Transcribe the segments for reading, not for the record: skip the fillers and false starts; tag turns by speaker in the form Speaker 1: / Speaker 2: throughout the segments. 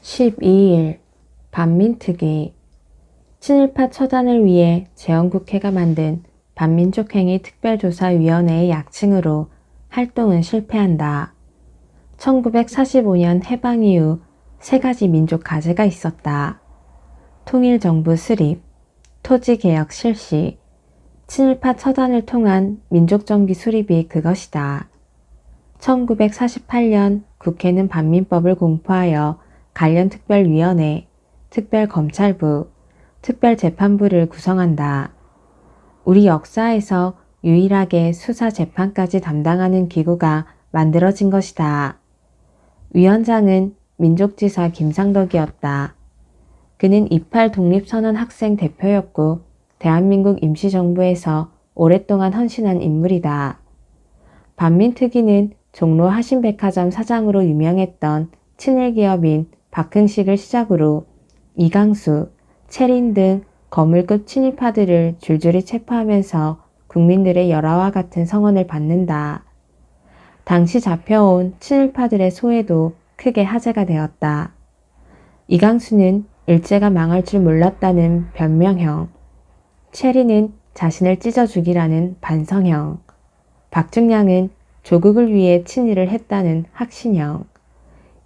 Speaker 1: 12일 반민특위 친일파 처단을 위해 재헌국회가 만든 반민족행위 특별조사위원회의 약칭으로 활동은 실패한다. 1945년 해방 이후 세 가지 민족 과제가 있었다. 통일정부 수립, 토지개혁 실시, 친일파 처단을 통한 민족정기 수립이 그것이다. 1948년 국회는 반민법을 공포하여 관련 특별위원회, 특별검찰부, 특별재판부를 구성한다. 우리 역사에서 유일하게 수사재판까지 담당하는 기구가 만들어진 것이다. 위원장은 민족지사 김상덕이었다. 그는 28 독립선언 학생 대표였고 대한민국 임시정부에서 오랫동안 헌신한 인물이다. 반민특위는 종로 하신백화점 사장으로 유명했던 친일기업인 박흥식을 시작으로 이강수, 채린 등 거물급 친일파들을 줄줄이 체포하면서 국민들의 열화와 같은 성원을 받는다. 당시 잡혀온 친일파들의 소외도 크게 화제가 되었다. 이강수는 일제가 망할 줄 몰랐다는 변명형, 채린은 자신을 찢어 죽이라는 반성형, 박중량은 조국을 위해 친일을 했다는 확신형,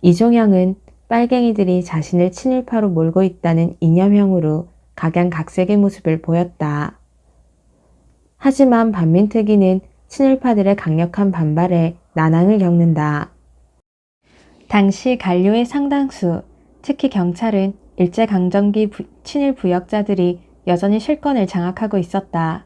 Speaker 1: 이종영은 빨갱이들이 자신을 친일파로 몰고 있다는 이념형으로 각양각색의 모습을 보였다. 하지만 반민특위는 친일파들의 강력한 반발에 난항을 겪는다. 당시 관료의 상당수, 특히 경찰은 일제강점기 친일 부역자들이 여전히 실권을 장악하고 있었다.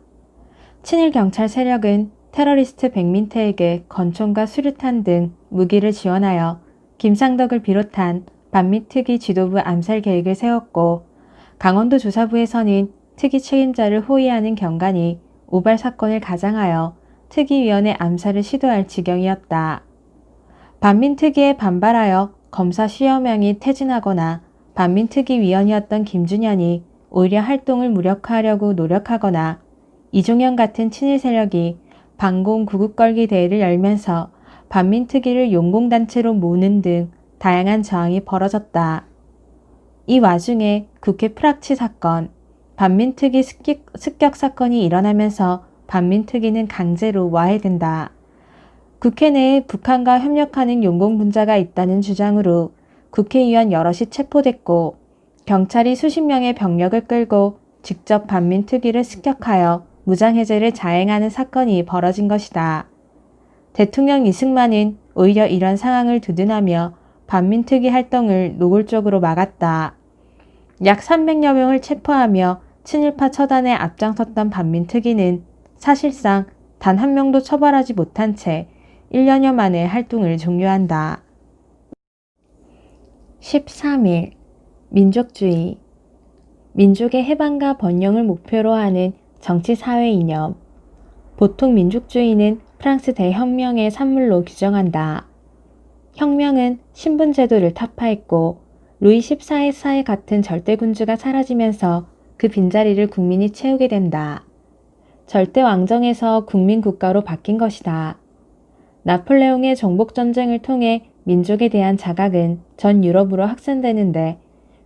Speaker 1: 친일 경찰 세력은 테러리스트 백민태에게 권총과 수류탄 등 무기를 지원하여 김상덕을 비롯한 반민특위 지도부 암살 계획을 세웠고, 강원도 조사부에서는 특위 책임자를 호위하는 경관이 우발 사건을 가장하여 특위위원회 암살을 시도할 지경이었다. 반민특위에 반발하여 검사 10여 명이 퇴진하거나 반민특위 위원이었던 김준현이 오히려 활동을 무력화하려고 노력하거나 이종현 같은 친일 세력이 반공 구국걸기 대회를 열면서 반민특위를 용공단체로 모으는 등 다양한 저항이 벌어졌다. 이 와중에 국회 프락치 사건, 반민특위 습격 사건이 일어나면서 반민특위는 강제로 와해된다. 국회 내에 북한과 협력하는 용공분자가 있다는 주장으로 국회의원 여럿이 체포됐고, 경찰이 수십 명의 병력을 끌고 직접 반민특위를 습격하여 무장해제를 자행하는 사건이 벌어진 것이다. 대통령 이승만은 오히려 이런 상황을 두둔하며 반민특위 활동을 노골적으로 막았다. 약 300여 명을 체포하며 친일파 처단에 앞장섰던 반민특위는 사실상 단 한 명도 처벌하지 못한 채 1년여 만에 활동을 종료한다. 13일 민족주의 민족의 해방과 번영을 목표로 하는 정치사회 이념. 보통 민족주의는 프랑스 대혁명의 산물로 규정한다. 혁명은 신분제도를 타파했고 루이 14세 같은 절대군주가 사라지면서 그 빈자리를 국민이 채우게 된다. 절대왕정에서 국민국가로 바뀐 것이다. 나폴레옹의 정복전쟁을 통해 민족에 대한 자각은 전 유럽으로 확산되는데,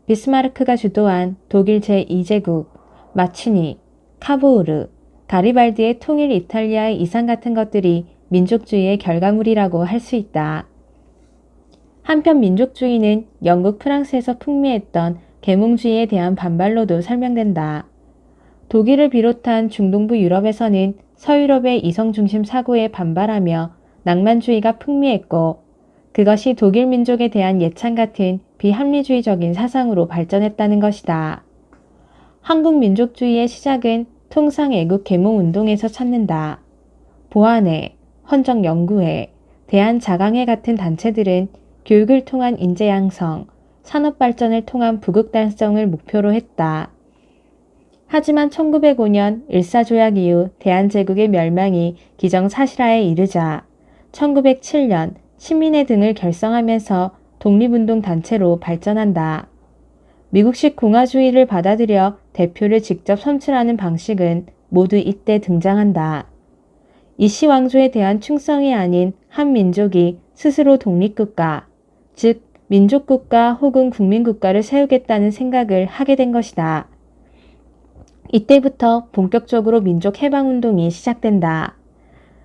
Speaker 1: 비스마르크가 주도한 독일 제2제국, 마치니, 카보우르, 가리발디의 통일 이탈리아의 이상 같은 것들이 민족주의의 결과물이라고 할 수 있다. 한편 민족주의는 영국, 프랑스에서 풍미했던 계몽주의에 대한 반발로도 설명된다. 독일을 비롯한 중동부 유럽에서는 서유럽의 이성중심 사고에 반발하며 낭만주의가 풍미했고, 그것이 독일 민족에 대한 예찬 같은 비합리주의적인 사상으로 발전했다는 것이다. 한국 민족주의의 시작은 통상애국 계몽운동에서 찾는다. 보안회, 헌정연구회, 대한자강회 같은 단체들은 교육을 통한 인재 양성, 산업발전을 통한 부국 달성을 목표로 했다. 하지만 1905년 을사조약 이후 대한제국의 멸망이 기정사실화에 이르자 1907년 신민회 등을 결성하면서 독립운동 단체로 발전한다. 미국식 공화주의를 받아들여 대표를 직접 선출하는 방식은 모두 이때 등장한다. 이씨 왕조에 대한 충성이 아닌 한 민족이 스스로 독립국가, 즉 민족국가 혹은 국민국가를 세우겠다는 생각을 하게 된 것이다. 이때부터 본격적으로 민족해방운동이 시작된다.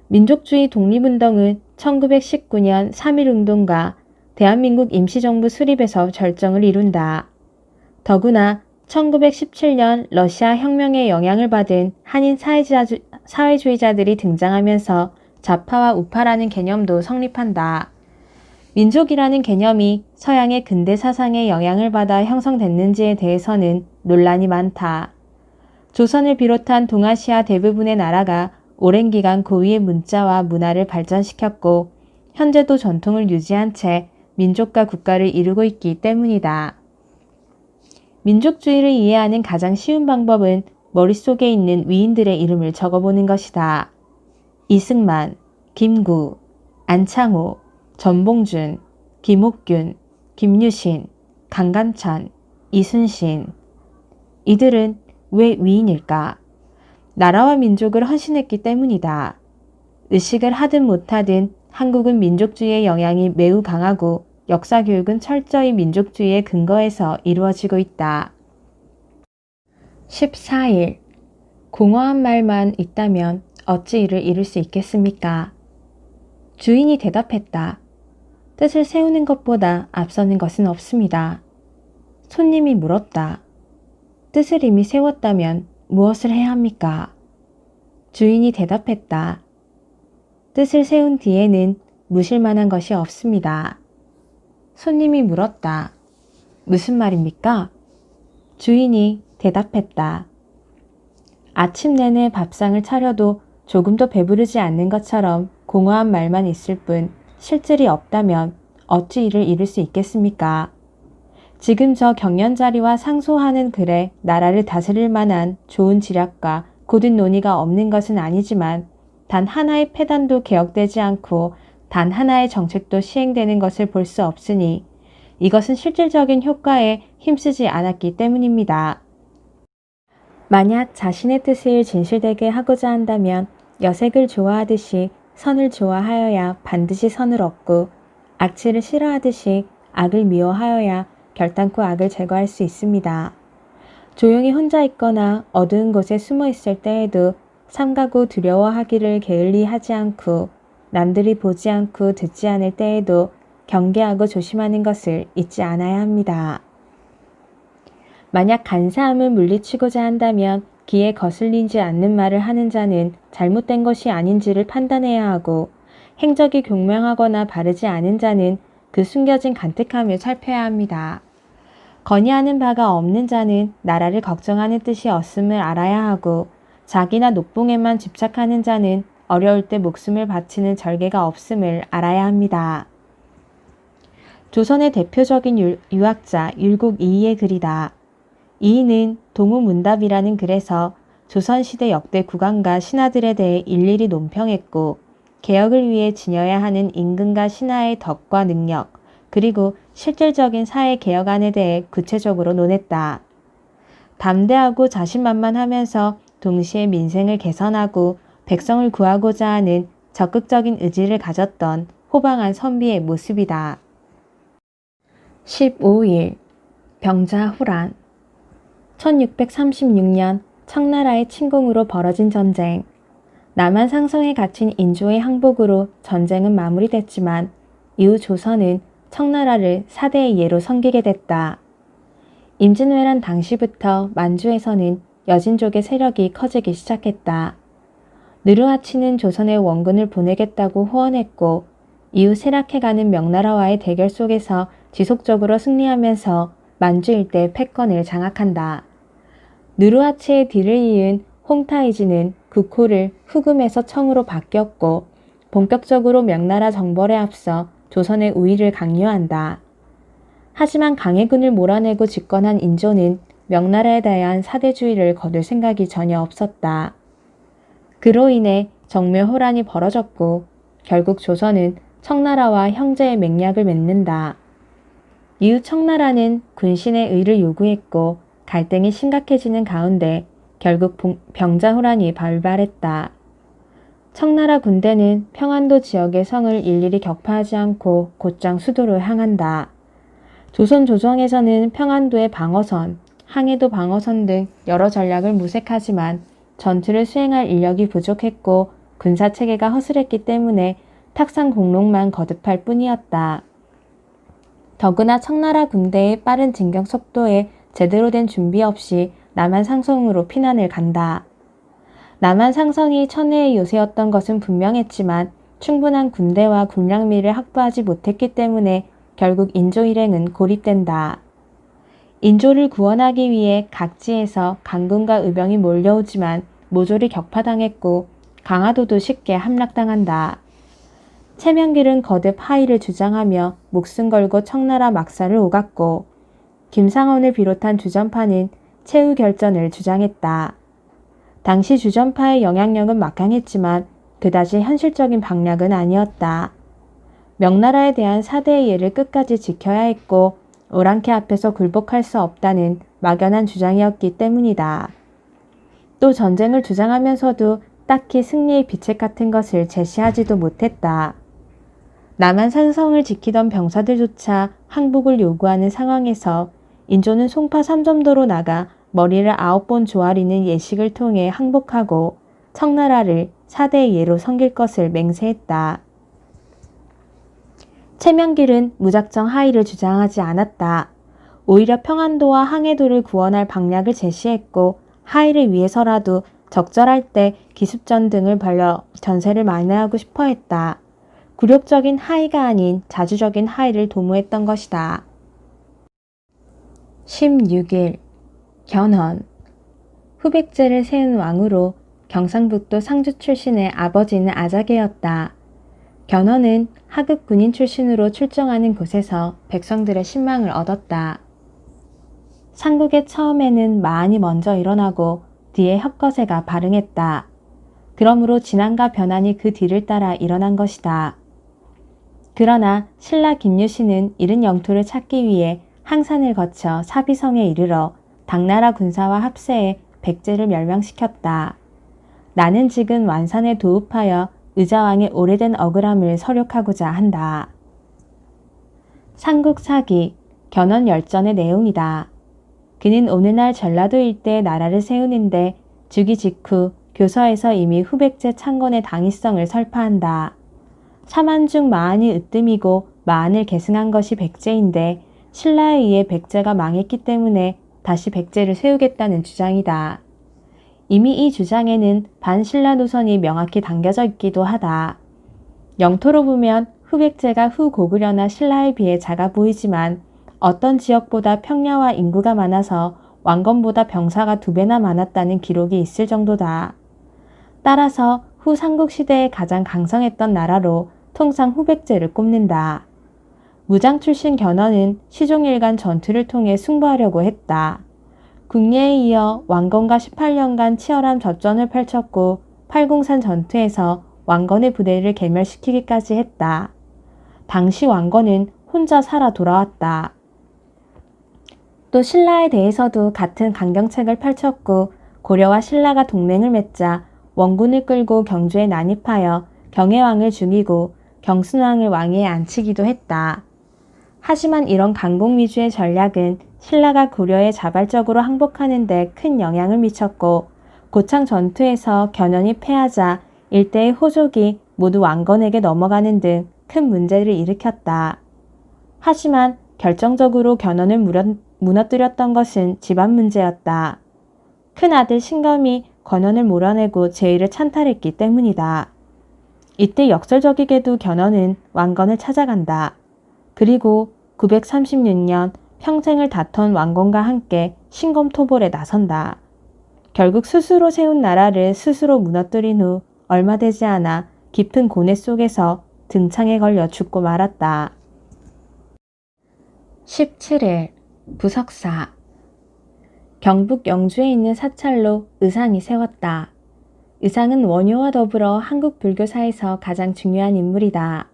Speaker 1: 민족주의 독립운동은 1919년 3.1운동과 대한민국 임시정부 수립에서 절정을 이룬다. 더구나 1917년 러시아 혁명의 영향을 받은 한인 사회주의자들이 등장하면서 좌파와 우파라는 개념도 성립한다. 민족이라는 개념이 서양의 근대 사상의 영향을 받아 형성됐는지에 대해서는 논란이 많다. 조선을 비롯한 동아시아 대부분의 나라가 오랜 기간 고유의 문자와 문화를 발전시켰고 현재도 전통을 유지한 채 민족과 국가를 이루고 있기 때문이다. 민족주의를 이해하는 가장 쉬운 방법은 머릿속에 있는 위인들의 이름을 적어보는 것이다. 이승만, 김구, 안창호, 전봉준, 김옥균, 김유신, 강간천, 이순신. 이들은 왜 위인일까? 나라와 민족을 헌신했기 때문이다. 의식을 하든 못하든 한국은 민족주의의 영향이 매우 강하고 역사교육은 철저히 민족주의의 근거에서 이루어지고 있다. 14일. 공허한 말만 있다면 어찌 이를 이룰 수 있겠습니까? 주인이 대답했다. 뜻을 세우는 것보다 앞서는 것은 없습니다. 손님이 물었다. 뜻을 이미 세웠다면 무엇을 해야 합니까? 주인이 대답했다. 뜻을 세운 뒤에는 무실 만한 것이 없습니다. 손님이 물었다. 무슨 말입니까? 주인이 대답했다. 아침 내내 밥상을 차려도 조금도 배부르지 않는 것처럼 공허한 말만 있을 뿐 실질이 없다면 어찌 이를 이룰 수 있겠습니까? 지금 저 경연자리와 상소하는 글에 나라를 다스릴 만한 좋은 지략과 고든 논의가 없는 것은 아니지만 단 하나의 폐단도 개혁되지 않고 단 하나의 정책도 시행되는 것을 볼 수 없으니 이것은 실질적인 효과에 힘쓰지 않았기 때문입니다. 만약 자신의 뜻을 진실되게 하고자 한다면 여색을 좋아하듯이 선을 좋아하여야 반드시 선을 얻고 악취를 싫어하듯이 악을 미워하여야 결단코 악을 제거할 수 있습니다. 조용히 혼자 있거나 어두운 곳에 숨어 있을 때에도 삼가고 두려워하기를 게을리하지 않고 남들이 보지 않고 듣지 않을 때에도 경계하고 조심하는 것을 잊지 않아야 합니다. 만약 간사함을 물리치고자 한다면 귀에 거슬리지 않는 말을 하는 자는 잘못된 것이 아닌지를 판단해야 하고 행적이 교명하거나 바르지 않은 자는 그 숨겨진 간특함을 살펴야 합니다. 건의하는 바가 없는 자는 나라를 걱정하는 뜻이 없음을 알아야 하고 자기나 녹봉에만 집착하는 자는 어려울 때 목숨을 바치는 절개가 없음을 알아야 합니다. 조선의 대표적인 유학자 율곡 이이의 글이다. 이이는 동우문답이라는 글에서 조선시대 역대 국왕과 신하들에 대해 일일이 논평했고 개혁을 위해 지녀야 하는 임금과 신하의 덕과 능력 그리고 실질적인 사회 개혁안에 대해 구체적으로 논했다. 담대하고 자신만만하면서 동시에 민생을 개선하고 백성을 구하고자 하는 적극적인 의지를 가졌던 호방한 선비의 모습이다. 15일. 병자호란. 1636년 청나라의 침공으로 벌어진 전쟁. 남한 상성에 갇힌 인조의 항복으로 전쟁은 마무리됐지만 이후 조선은 청나라를 사대의 예로 섬기게 됐다. 임진왜란 당시부터 만주에서는 여진족의 세력이 커지기 시작했다. 느르하치는 조선에 원군을 보내겠다고 호언했고 이후 쇠락해가는 명나라와의 대결 속에서 지속적으로 승리하면서 만주 일대 패권을 장악한다. 느르하치의 뒤를 이은 홍타이지는 국호를 후금에서 청으로 바뀌었고 본격적으로 명나라 정벌에 앞서 조선의 우위를 강요한다. 하지만 강해군을 몰아내고 집권한 인조는 명나라에 대한 사대주의를 거둘 생각이 전혀 없었다. 그로 인해 정묘호란이 벌어졌고 결국 조선은 청나라와 형제의 맹약을 맺는다. 이후 청나라는 군신의 의를 요구했고 갈등이 심각해지는 가운데 결국 병자호란이 발발했다. 청나라 군대는 평안도 지역의 성을 일일이 격파하지 않고 곧장 수도로 향한다. 조선 조정에서는 평안도의 방어선, 항해도 방어선 등 여러 전략을 모색하지만 전투를 수행할 인력이 부족했고 군사체계가 허술했기 때문에 탁상 공록만 거듭할 뿐이었다. 더구나 청나라 군대의 빠른 진격 속도에 제대로 된 준비 없이 남한 상성으로 피난을 간다. 남한 상성이 천혜의 요새였던 것은 분명했지만 충분한 군대와 군량미를 확보하지 못했기 때문에 결국 인조 일행은 고립된다. 인조를 구원하기 위해 각지에서 강군과 의병이 몰려오지만 모조리 격파당했고 강화도도 쉽게 함락당한다. 최명길은 거듭 하의를 주장하며 목숨 걸고 청나라 막사를 오갔고 김상원을 비롯한 주전파는 최후 결전을 주장했다. 당시 주전파의 영향력은 막강했지만 그다지 현실적인 방략은 아니었다. 명나라에 대한 사대의 예를 끝까지 지켜야 했고 오랑캐 앞에서 굴복할 수 없다는 막연한 주장이었기 때문이다. 또 전쟁을 주장하면서도 딱히 승리의 비책 같은 것을 제시하지도 못했다. 남한 산성을 지키던 병사들조차 항복을 요구하는 상황에서 인조는 송파 삼점도로 나가 머리를 9번 조아리는 예식을 통해 항복하고 청나라를 사대의 예로 섬길 것을 맹세했다. 최명길은 무작정 하의를 주장하지 않았다. 오히려 평안도와 항해도를 구원할 방략을 제시했고 하의를 위해서라도 적절할 때 기습전 등을 벌여 전세를 만회하고 싶어 했다. 굴욕적인 하의가 아닌 자주적인 하의를 도모했던 것이다. 16일 견훤. 후백제를 세운 왕으로 경상북도 상주 출신의 아버지는 아자개였다. 견훤은 하급 군인 출신으로 출정하는 곳에서 백성들의 신망을 얻었다. 삼국의 처음에는 마한이 먼저 일어나고 뒤에 혁거세가 발흥했다. 그러므로 진안과 변환이 그 뒤를 따라 일어난 것이다. 그러나 신라 김유신은 잃은 영토를 찾기 위해 항산을 거쳐 사비성에 이르러 당나라 군사와 합세해 백제를 멸망시켰다. 나는 지금 완산에 도읍하여 의자왕의 오래된 억울함을 서력하고자 한다. 삼국사기 견훤 열전의 내용이다. 그는 오늘날 전라도 일대에 나라를 세우는데 즉위 직후 교서에서 이미 후백제 창건의 당위성을 설파한다. 사만 중 마한이 으뜸이고 마한을 계승한 것이 백제인데 신라에 의해 백제가 망했기 때문에 다시 백제를 세우겠다는 주장이다. 이미 이 주장에는 반신라 노선이 명확히 담겨져 있기도 하다. 영토로 보면 후백제가 후고구려나 신라에 비해 작아 보이지만 어떤 지역보다 평야와 인구가 많아서 왕건보다 병사가 2배나 많았다는 기록이 있을 정도다. 따라서 후 삼국시대에 가장 강성했던 나라로 통상 후백제를 꼽는다. 무장 출신 견훤은 시종일관 전투를 통해 승부하려고 했다. 국리에 이어 왕건과 18년간 치열한 접전을 펼쳤고 팔궁산 전투에서 왕건의 부대를 괴멸시키기까지 했다. 당시 왕건은 혼자 살아 돌아왔다. 또 신라에 대해서도 같은 강경책을 펼쳤고 고려와 신라가 동맹을 맺자 원군을 끌고 경주에 난입하여 경혜왕을 죽이고 경순왕을 왕위에 앉히기도 했다. 하지만 이런 강공 위주의 전략은 신라가 고려에 자발적으로 항복하는 데 큰 영향을 미쳤고 고창 전투에서 견훤이 패하자 일대의 호족이 모두 왕건에게 넘어가는 등 큰 문제를 일으켰다. 하지만 결정적으로 견훤을 무너뜨렸던 것은 집안 문제였다. 큰 아들 신검이 권원을 몰아내고 제의를 찬탈했기 때문이다. 이때 역설적이게도 견훤은 왕건을 찾아간다. 그리고 936년 평생을 다툰 왕건과 함께 신검토벌에 나선다. 결국 스스로 세운 나라를 스스로 무너뜨린 후 얼마 되지 않아 깊은 고뇌 속에서 등창에 걸려 죽고 말았다. 17일 부석사. 경북 영주에 있는 사찰로 의상이 세웠다. 의상은 원효와 더불어 한국 불교사에서 가장 중요한 인물이다.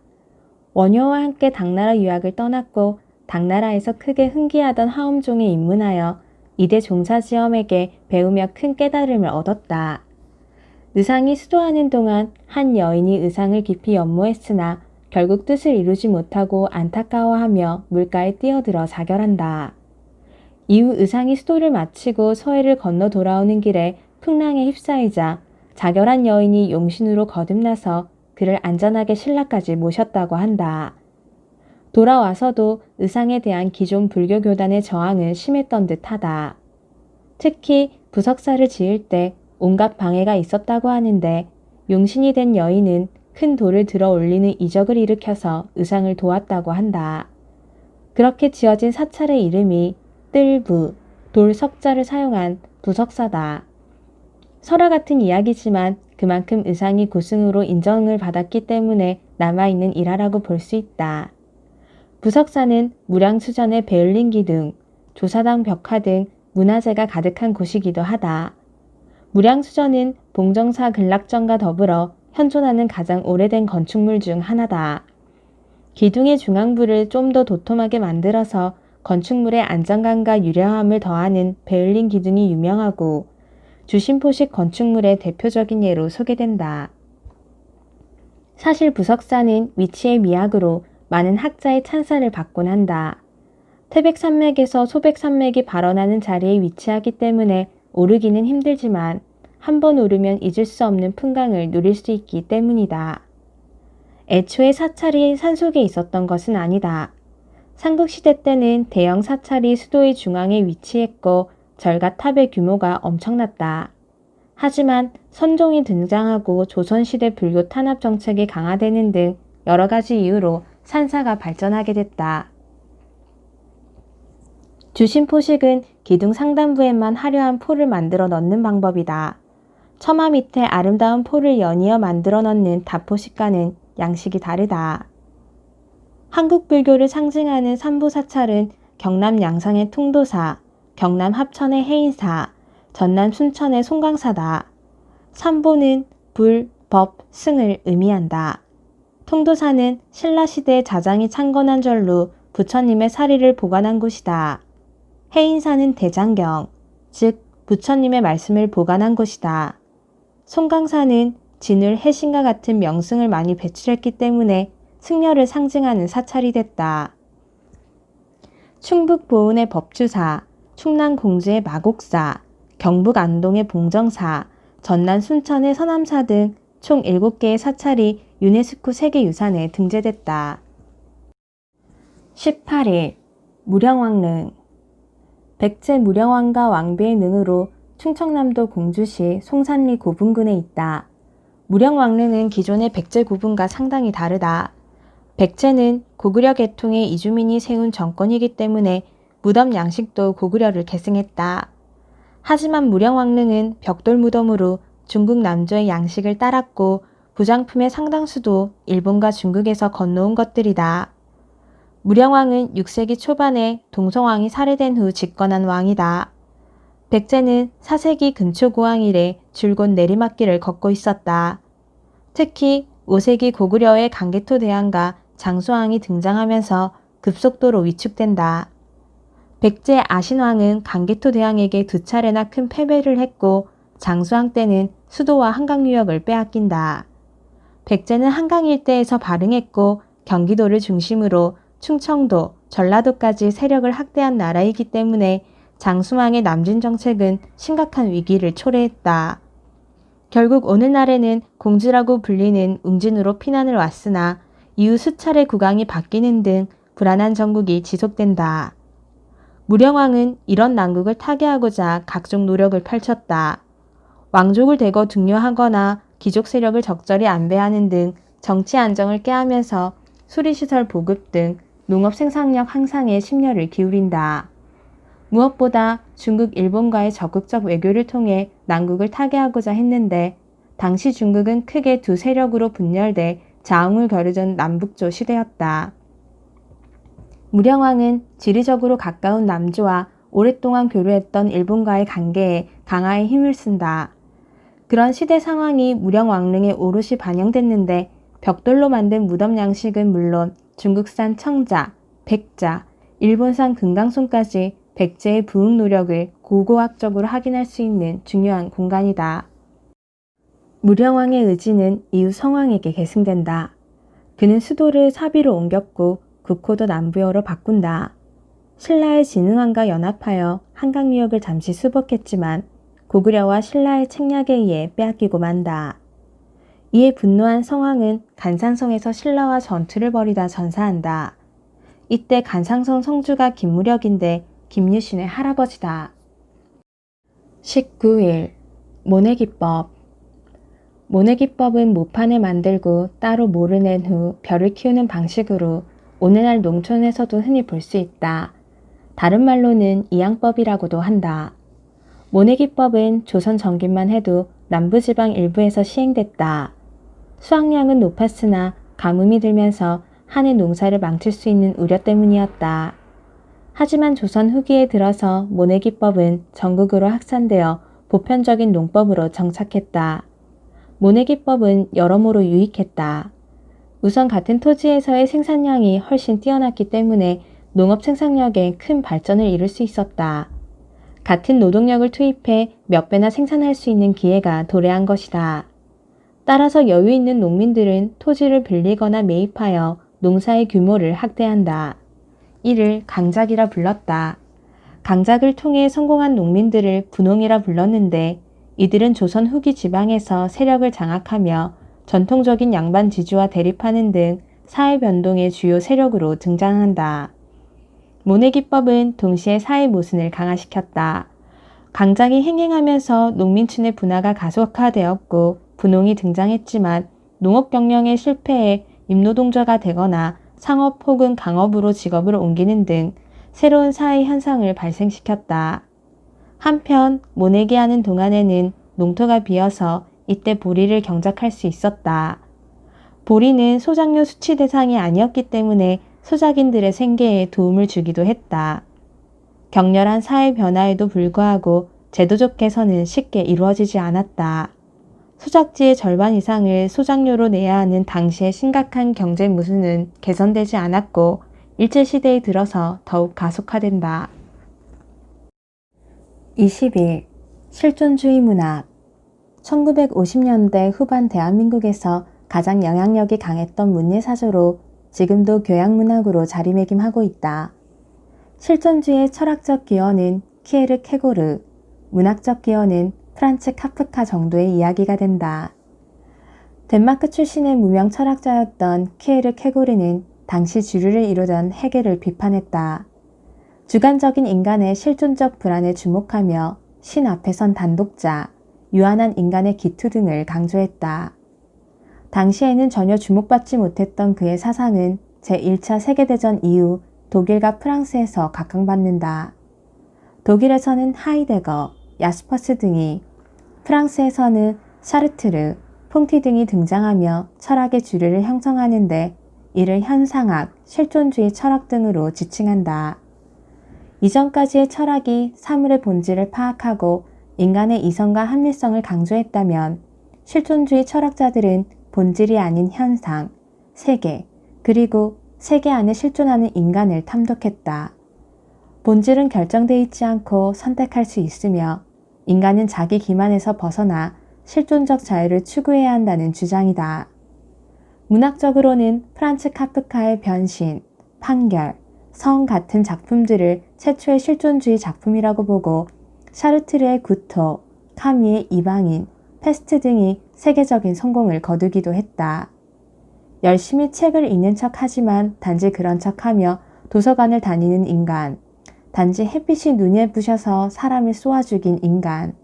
Speaker 1: 원효와 함께 당나라 유학을 떠났고 당나라에서 크게 흥기하던 하엄종에 입문하여 이대 종사지엄에게 배우며 큰 깨달음을 얻었다. 의상이 수도하는 동안 한 여인이 의상을 깊이 연모했으나 결국 뜻을 이루지 못하고 안타까워하며 물가에 뛰어들어 자결한다. 이후 의상이 수도를 마치고 서해를 건너 돌아오는 길에 풍랑에 휩싸이자 자결한 여인이 용신으로 거듭나서 그를 안전하게 신라까지 모셨다고 한다. 돌아와서도 의상에 대한 기존 불교 교단의 저항은 심했던 듯하다. 특히 부석사를 지을 때 온갖 방해가 있었다고 하는데 용신이 된 여인은 큰 돌을 들어 올리는 이적을 일으켜서 의상을 도왔다고 한다. 그렇게 지어진 사찰의 이름이 뜰부, 돌 석자를 사용한 부석사다. 설화 같은 이야기지만 그만큼 의상이 고승으로 인정을 받았기 때문에 남아있는 일화라고 볼 수 있다. 부석사는 무량수전의 베을린기 등 조사당 벽화 등 문화재가 가득한 곳이기도 하다. 무량수전은 봉정사 근락전과 더불어 현존하는 가장 오래된 건축물 중 하나다. 기둥의 중앙부를 좀 더 도톰하게 만들어서 건축물의 안정감과 유려함을 더하는 베을린 기둥이 유명하고 주심포식 건축물의 대표적인 예로 소개된다. 사실 부석사는 위치의 미학으로 많은 학자의 찬사를 받곤 한다. 태백산맥에서 소백산맥이 발원하는 자리에 위치하기 때문에 오르기는 힘들지만 한 번 오르면 잊을 수 없는 풍광을 누릴 수 있기 때문이다. 애초에 사찰이 산속에 있었던 것은 아니다. 삼국시대 때는 대형 사찰이 수도의 중앙에 위치했고 절과 탑의 규모가 엄청났다. 하지만 선종이 등장하고 조선시대 불교 탄압 정책이 강화되는 등 여러 가지 이유로 산사가 발전하게 됐다. 주심포식은 기둥 상단부에만 화려한 포를 만들어 넣는 방법이다. 처마 밑에 아름다운 포를 연이어 만들어 넣는 다포식과는 양식이 다르다. 한국 불교를 상징하는 삼부사찰은 경남 양상의 통도사, 경남 합천의 해인사, 전남 순천의 송광사다. 삼보는 불, 법, 승을 의미한다. 통도사는 신라시대 자장이 창건한 절로 부처님의 사리를 보관한 곳이다. 해인사는 대장경, 즉 부처님의 말씀을 보관한 곳이다. 송광사는 진을 해신과 같은 명승을 많이 배출했기 때문에 승려를 상징하는 사찰이 됐다. 충북 보은의 법주사, 충남 공주의 마곡사, 경북 안동의 봉정사, 전남 순천의 서남사 등 총 7개의 사찰이 유네스코 세계유산에 등재됐다. 18일 무령왕릉. 백제 무령왕과 왕비의 능으로 충청남도 공주시 송산리 고분군에 있다. 무령왕릉은 기존의 백제 고분과 상당히 다르다. 백제는 고구려 계통의 이주민이 세운 정권이기 때문에 무덤 양식도 고구려를 계승했다. 하지만 무령왕릉은 벽돌 무덤으로 중국 남조의 양식을 따랐고 부장품의 상당수도 일본과 중국에서 건너온 것들이다. 무령왕은 6세기 초반에 동성왕이 살해된 후 집권한 왕이다. 백제는 4세기 근초 고왕 이래 줄곧 내리막길을 걷고 있었다. 특히 5세기 고구려의 강개토 대왕과 장수왕이 등장하면서 급속도로 위축된다. 백제 아신왕은 강개토 대왕에게 2차례나 큰 패배를 했고 장수왕 때는 수도와 한강 유역을 빼앗긴다. 백제는 한강 일대에서 발흥했고 경기도를 중심으로 충청도, 전라도까지 세력을 확대한 나라이기 때문에 장수왕의 남진 정책은 심각한 위기를 초래했다. 결국 오늘날에는 공주라고 불리는 웅진으로 피난을 왔으나 이후 수차례 국왕이 바뀌는 등 불안한 정국이 지속된다. 무령왕은 이런 난국을 타개하고자 각종 노력을 펼쳤다. 왕족을 대거 등려하거나 귀족 세력을 적절히 안배하는 등 정치 안정을 꾀하면서 수리시설 보급 등 농업 생산력 향상에 심려를 기울인다. 무엇보다 중국, 일본과의 적극적 외교를 통해 난국을 타개하고자 했는데 당시 중국은 크게 두 세력으로 분열돼 자웅을 겨루던 남북조 시대였다. 무령왕은 지리적으로 가까운 남조와 오랫동안 교류했던 일본과의 관계에 강화의 힘을 쓴다. 그런 시대 상황이 무령왕릉에 오롯이 반영됐는데 벽돌로 만든 무덤 양식은 물론 중국산 청자, 백자, 일본산 금강송까지 백제의 부흥 노력을 고고학적으로 확인할 수 있는 중요한 공간이다. 무령왕의 의지는 이후 성왕에게 계승된다. 그는 수도를 사비로 옮겼고 국호도 남부여로 바꾼다. 신라의 진흥왕과 연합하여 한강유역을 잠시 수복했지만 고구려와 신라의 책략에 의해 빼앗기고 만다. 이에 분노한 성왕은 간상성에서 신라와 전투를 벌이다 전사한다. 이때 간상성 성주가 김무력인데 김유신의 할아버지다. 19일 모내기법. 모내기법은 모판을 만들고 따로 모를 낸 후 벼를 키우는 방식으로 오늘날 농촌에서도 흔히 볼 수 있다. 다른 말로는 이양법이라고도 한다. 모내기법은 조선 전기만 해도 남부지방 일부에서 시행됐다. 수확량은 높았으나 가뭄이 들면서 한해 농사를 망칠 수 있는 우려 때문이었다. 하지만 조선 후기에 들어서 모내기법은 전국으로 확산되어 보편적인 농법으로 정착했다. 모내기법은 여러모로 유익했다. 우선 같은 토지에서의 생산량이 훨씬 뛰어났기 때문에 농업 생산력에 큰 발전을 이룰 수 있었다. 같은 노동력을 투입해 몇 배나 생산할 수 있는 기회가 도래한 것이다. 따라서 여유 있는 농민들은 토지를 빌리거나 매입하여 농사의 규모를 확대한다. 이를 강작이라 불렀다. 강작을 통해 성공한 농민들을 분홍이라 불렀는데 이들은 조선 후기 지방에서 세력을 장악하며 전통적인 양반 지주와 대립하는 등 사회 변동의 주요 세력으로 등장한다. 모내기법은 동시에 사회 모순을 강화시켰다. 강작이 행행하면서 농민층의 분화가 가속화되었고 분홍이 등장했지만 농업 경영의 실패에 임노동자가 되거나 상업 혹은 강업으로 직업을 옮기는 등 새로운 사회 현상을 발생시켰다. 한편 모내기 하는 동안에는 농토가 비어서 이때 보리를 경작할 수 있었다. 보리는 소작료 수치 대상이 아니었기 때문에 소작인들의 생계에 도움을 주기도 했다. 격렬한 사회 변화에도 불구하고 제도적 개선은 쉽게 이루어지지 않았다. 소작지의 절반 이상을 소작료로 내야 하는 당시의 심각한 경제 모순은 개선되지 않았고 일제시대에 들어서 더욱 가속화된다. 20일 실존주의 문학. 1950년대 후반 대한민국에서 가장 영향력이 강했던 문예사조로 지금도 교양문학으로 자리매김하고 있다. 실존주의의 철학적 기원은 키에르 케고르, 문학적 기원은 프란츠 카프카 정도의 이야기가 된다. 덴마크 출신의 무명 철학자였던 키에르 케고르는 당시 주류를 이루던 헤겔을 비판했다. 주관적인 인간의 실존적 불안에 주목하며 신 앞에 선 단독자, 유한한 인간의 기투 등을 강조했다. 당시에는 전혀 주목받지 못했던 그의 사상은 제1차 세계대전 이후 독일과 프랑스에서 각광받는다. 독일에서는 하이데거, 야스퍼스 등이, 프랑스에서는 샤르트르, 퐁티 등이 등장하며 철학의 주류를 형성하는데 이를 현상학, 실존주의 철학 등으로 지칭한다. 이전까지의 철학이 사물의 본질을 파악하고 인간의 이성과 합리성을 강조했다면 실존주의 철학자들은 본질이 아닌 현상, 세계, 그리고 세계 안에 실존하는 인간을 탐독했다. 본질은 결정되어 있지 않고 선택할 수 있으며 인간은 자기 기만에서 벗어나 실존적 자유를 추구해야 한다는 주장이다. 문학적으로는 프란츠 카프카의 변신, 판결, 성 같은 작품들을 최초의 실존주의 작품이라고 보고 샤르트르의 구토, 카미의 이방인, 페스트 등이 세계적인 성공을 거두기도 했다. 열심히 책을 읽는 척하지만 단지 그런 척하며 도서관을 다니는 인간, 단지 햇빛이 눈에 부셔서 사람을 쏘아 죽인 인간,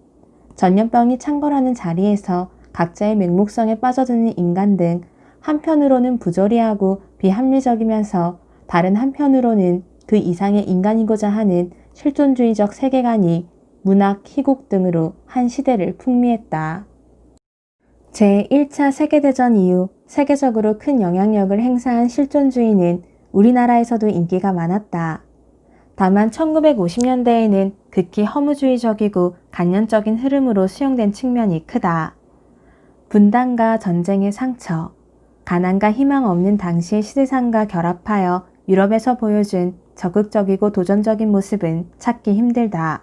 Speaker 1: 전염병이 창궐하는 자리에서 각자의 맹목성에 빠져드는 인간 등 한편으로는 부조리하고 비합리적이면서 다른 한편으로는 그 이상의 인간이고자 하는 실존주의적 세계관이 문학, 희곡 등으로 한 시대를 풍미했다. 제1차 세계대전 이후 세계적으로 큰 영향력을 행사한 실존주의는 우리나라에서도 인기가 많았다. 다만 1950년대에는 극히 허무주의적이고 간연적인 흐름으로 수용된 측면이 크다. 분단과 전쟁의 상처, 가난과 희망 없는 당시의 시대상과 결합하여 유럽에서 보여준 적극적이고 도전적인 모습은 찾기 힘들다.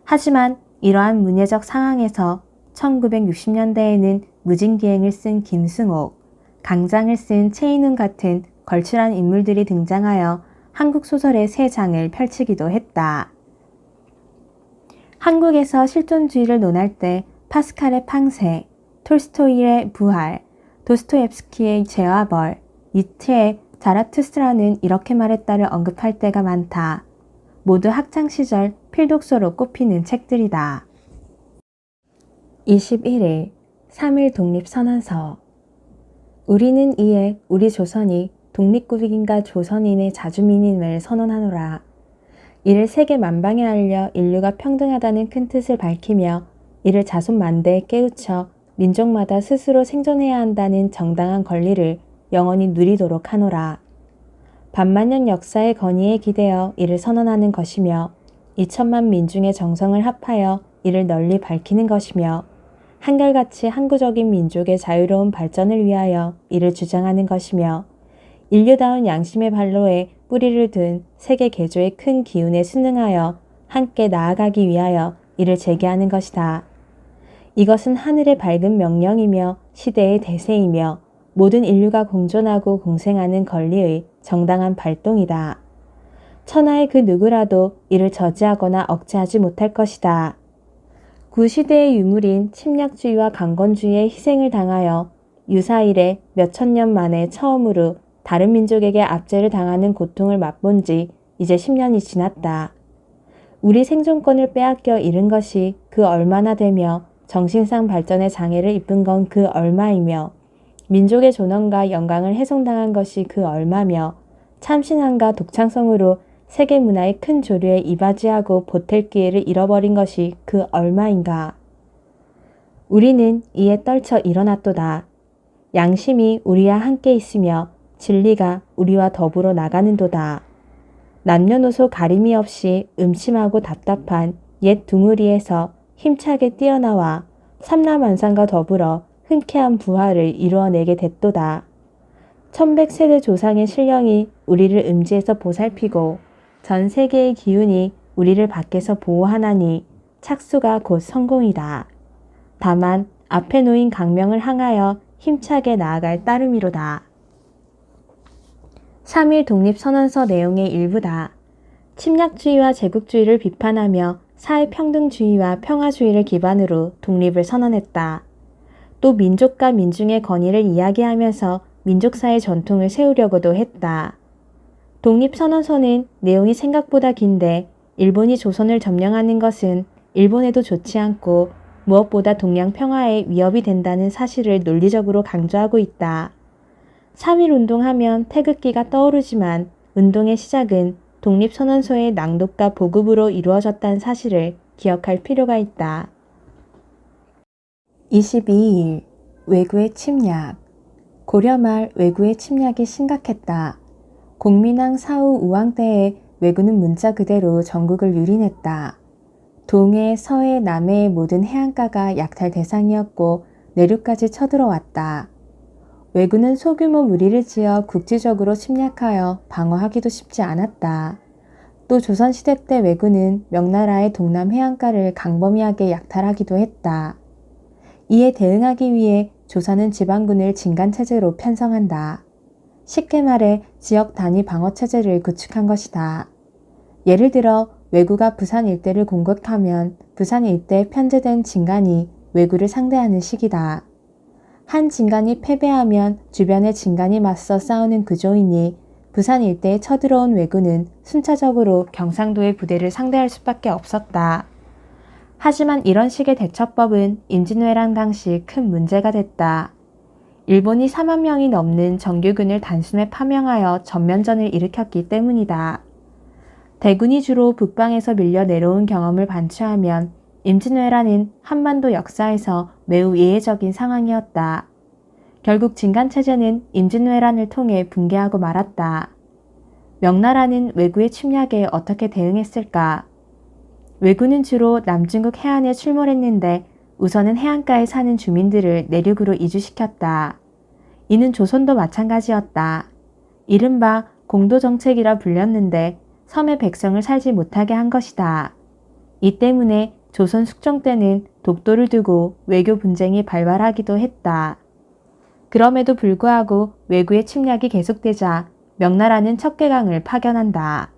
Speaker 1: 하지만 이러한 문예적 상황에서 1960년대에는 무진기행을 쓴 김승옥, 강장을 쓴 최인훈 같은 걸출한 인물들이 등장하여 한국 소설의 새 장을 펼치기도 했다. 한국에서 실존주의를 논할 때 파스칼의 팡세, 톨스토이의 부활, 도스토옙스키의 죄와 벌, 니트의 자라투스트라는 이렇게 말했다를 언급할 때가 많다. 모두 학창시절 필독서로 꼽히는 책들이다. 21일 3.1 독립선언서. 우리는 이에 우리 조선이 독립국인과 조선인의 자주민임을 선언하노라. 이를 세계 만방에 알려 인류가 평등하다는 큰 뜻을 밝히며 이를 자손만대에 깨우쳐 민족마다 스스로 생존해야 한다는 정당한 권리를 영원히 누리도록 하노라. 반만년 역사의 건의에 기대어 이를 선언하는 것이며 2천만 민중의 정성을 합하여 이를 널리 밝히는 것이며 한결같이 항구적인 민족의 자유로운 발전을 위하여 이를 주장하는 것이며 인류다운 양심의 발로에 뿌리를 둔 세계 개조의 큰 기운에 순응하여 함께 나아가기 위하여 이를 제기하는 것이다. 이것은 하늘의 밝은 명령이며 시대의 대세이며 모든 인류가 공존하고 공생하는 권리의 정당한 발동이다. 천하의 그 누구라도 이를 저지하거나 억제하지 못할 것이다. 구시대의 유물인 침략주의와 강건주의의 희생을 당하여 유사일에 몇천 년 만에 처음으로 다른 민족에게 압제를 당하는 고통을 맛본 지 이제 10년이 지났다. 우리 생존권을 빼앗겨 잃은 것이 그 얼마나 되며 정신상 발전의 장애를 입은 건 그 얼마이며 민족의 존엄과 영광을 훼손당한 것이 그 얼마며 참신함과 독창성으로 세계 문화의 큰 조류에 이바지하고 보탤 기회를 잃어버린 것이 그 얼마인가. 우리는 이에 떨쳐 일어났도다. 양심이 우리와 함께 있으며 진리가 우리와 더불어 나가는도다. 남녀노소 가림이 없이 음침하고 답답한 옛 둥우리에서 힘차게 뛰어나와 삼라만상과 더불어 흔쾌한 부활을 이루어내게 됐도다. 1100세대 조상의 신령이 우리를 음지에서 보살피고 전 세계의 기운이 우리를 밖에서 보호하나니 착수가 곧 성공이다. 다만 앞에 놓인 강명을 향하여 힘차게 나아갈 따름이로다. 3.1 독립선언서 내용의 일부다. 침략주의와 제국주의를 비판하며 사회평등주의와 평화주의를 기반으로 독립을 선언했다. 또 민족과 민중의 권위를 이야기하면서 민족사의 전통을 세우려고도 했다. 독립선언서는 내용이 생각보다 긴데 일본이 조선을 점령하는 것은 일본에도 좋지 않고 무엇보다 동양 평화에 위협이 된다는 사실을 논리적으로 강조하고 있다. 3.1 운동하면 태극기가 떠오르지만 운동의 시작은 독립선언서의 낭독과 보급으로 이루어졌다는 사실을 기억할 필요가 있다. 22일 왜구의 침략. 고려 말 왜구의 침략이 심각했다. 공민왕 사후 우왕 때에 왜구는 문자 그대로 전국을 유린했다. 동해, 서해, 남해의 모든 해안가가 약탈 대상이었고 내륙까지 쳐들어왔다. 왜구는 소규모 무리를 지어 국지적으로 침략하여 방어하기도 쉽지 않았다. 또 조선시대 때 왜구는 명나라의 동남 해안가를 강범위하게 약탈하기도 했다. 이에 대응하기 위해 조선은 지방군을 진간체제로 편성한다. 쉽게 말해 지역 단위 방어체제를 구축한 것이다. 예를 들어 왜구가 부산 일대를 공격하면 부산 일대에 편제된 진간이 왜구를 상대하는 식이다. 한 진간이 패배하면 주변의 진간이 맞서 싸우는 구조이니 부산 일대에 쳐들어온 왜구는 순차적으로 경상도의 부대를 상대할 수밖에 없었다. 하지만 이런 식의 대처법은 임진왜란 당시 큰 문제가 됐다. 일본이 4만 명이 넘는 정규군을 단숨에 파명하여 전면전을 일으켰기 때문이다. 대군이 주로 북방에서 밀려 내려온 경험을 반추하면 임진왜란은 한반도 역사에서 매우 예외적인 상황이었다. 결국 진간체제는 임진왜란을 통해 붕괴하고 말았다. 명나라는 왜구의 침략에 어떻게 대응했을까? 왜구는 주로 남중국 해안에 출몰했는데 우선은 해안가에 사는 주민들을 내륙으로 이주시켰다. 이는 조선도 마찬가지였다. 이른바 공도정책이라 불렸는데 섬의 백성을 살지 못하게 한 것이다. 이 때문에 조선 숙종 때는 독도를 두고 외교 분쟁이 발발하기도 했다. 그럼에도 불구하고 왜구의 침략이 계속되자 명나라는 척계강을 파견한다.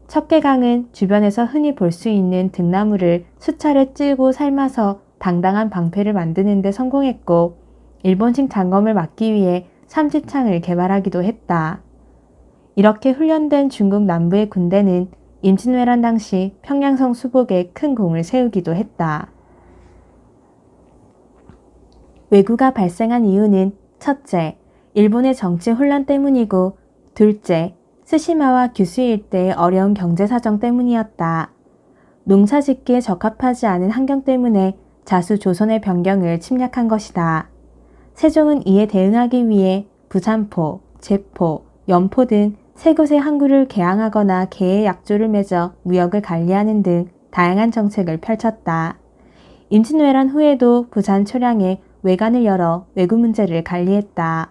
Speaker 1: 척계강은 주변에서 흔히 볼 수 있는 등나무를 수차례 찔고 삶아서 당당한 방패를 만드는 데 성공했고 일본식 장검을 막기 위해 삼지창을 개발하기도 했다. 이렇게 훈련된 중국 남부의 군대는 임진왜란 당시 평양성 수복에 큰 공을 세우기도 했다. 왜구가 발생한 이유는 첫째, 일본의 정치 혼란 때문이고 둘째, 스시마와 규슈 일대의 어려운 경제 사정 때문이었다. 농사 짓기에 적합하지 않은 환경 때문에 자수 조선의 변경을 침략한 것이다. 세종은 이에 대응하기 위해 부산포, 제포, 연포 등 세 곳의 항구를 개항하거나 개의 약조를 맺어 무역을 관리하는 등 다양한 정책을 펼쳤다. 임진왜란 후에도 부산 초량에 외관을 열어 왜구 문제를 관리했다.